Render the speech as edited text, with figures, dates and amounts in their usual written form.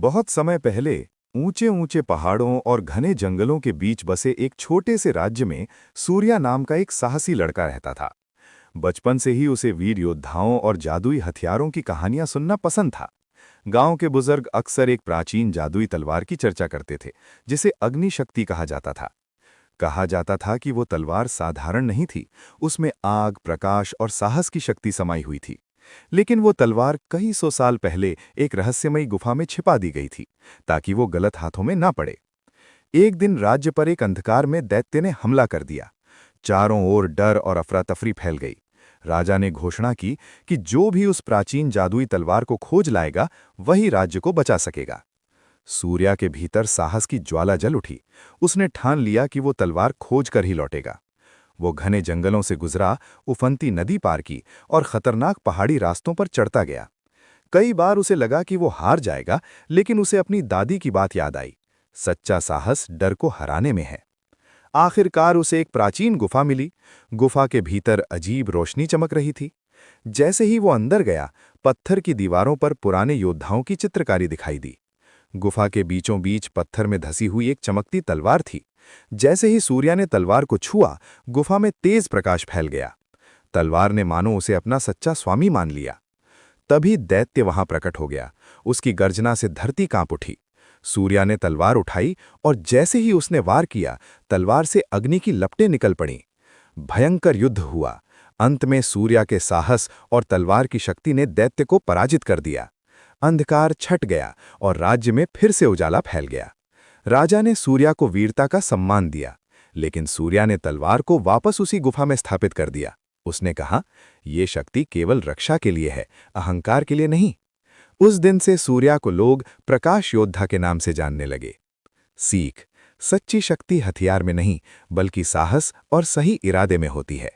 बहुत समय पहले ऊंचे ऊंचे पहाड़ों और घने जंगलों के बीच बसे एक छोटे से राज्य में सूर्या नाम का एक साहसी लड़का रहता था। बचपन से ही उसे वीर योद्धाओं और जादुई हथियारों की कहानियां सुनना पसंद था। गांव के बुजुर्ग अक्सर एक प्राचीन जादुई तलवार की चर्चा करते थे, जिसे अग्नि शक्ति कहा जाता था। कहा जाता था कि वो तलवार साधारण नहीं थी, उसमें आग, प्रकाश और साहस की शक्ति समाई हुई थी। लेकिन वो तलवार कई सौ साल पहले एक रहस्यमयी गुफा में छिपा दी गई थी, ताकि वो गलत हाथों में ना पड़े। एक दिन राज्य पर एक अंधकार में दैत्य ने हमला कर दिया। चारों ओर डर और अफरा-तफरी फैल गई। राजा ने घोषणा की कि जो भी उस प्राचीन जादुई तलवार को खोज लाएगा, वही राज्य को बचा सकेगा। सूर्या के भीतर साहस की ज्वाला जल उठी। उसने ठान लिया कि वो तलवार खोज कर ही लौटेगा। वो घने जंगलों से गुजरा, उफनती नदी पार की और खतरनाक पहाड़ी रास्तों पर चढ़ता गया। कई बार उसे लगा कि वो हार जाएगा, लेकिन उसे अपनी दादी की बात याद आई, सच्चा साहस डर को हराने में है। आखिरकार उसे एक प्राचीन गुफा मिली। गुफा के भीतर अजीब रोशनी चमक रही थी। जैसे ही वो अंदर गया, पत्थर की दीवारों पर पुराने योद्धाओं की चित्रकारी दिखाई दी। गुफा के बीचों बीच पत्थर में धसी हुई एक चमकती तलवार थी। जैसे ही सूर्या ने तलवार को छुआ, गुफा में तेज प्रकाश फैल गया। तलवार ने मानो उसे अपना सच्चा स्वामी मान लिया। तभी दैत्य वहां प्रकट हो गया। उसकी गर्जना से धरती कांप उठी। सूर्या ने तलवार उठाई और जैसे ही उसने वार किया, तलवार से अग्नि की लपटें निकल पड़ीं। भयंकर युद्ध हुआ। अंत में सूर्या के साहस और तलवार की शक्ति ने दैत्य को पराजित कर दिया। अंधकार छट गया और राज्य में फिर से उजाला फैल गया। राजा ने सूर्या को वीरता का सम्मान दिया, लेकिन सूर्या ने तलवार को वापस उसी गुफा में स्थापित कर दिया। उसने कहा, ये शक्ति केवल रक्षा के लिए है, अहंकार के लिए नहीं। उस दिन से सूर्या को लोग प्रकाश योद्धा के नाम से जानने लगे। सीख: सच्ची शक्ति हथियार में नहीं, बल्कि साहस और सही इरादे में होती है।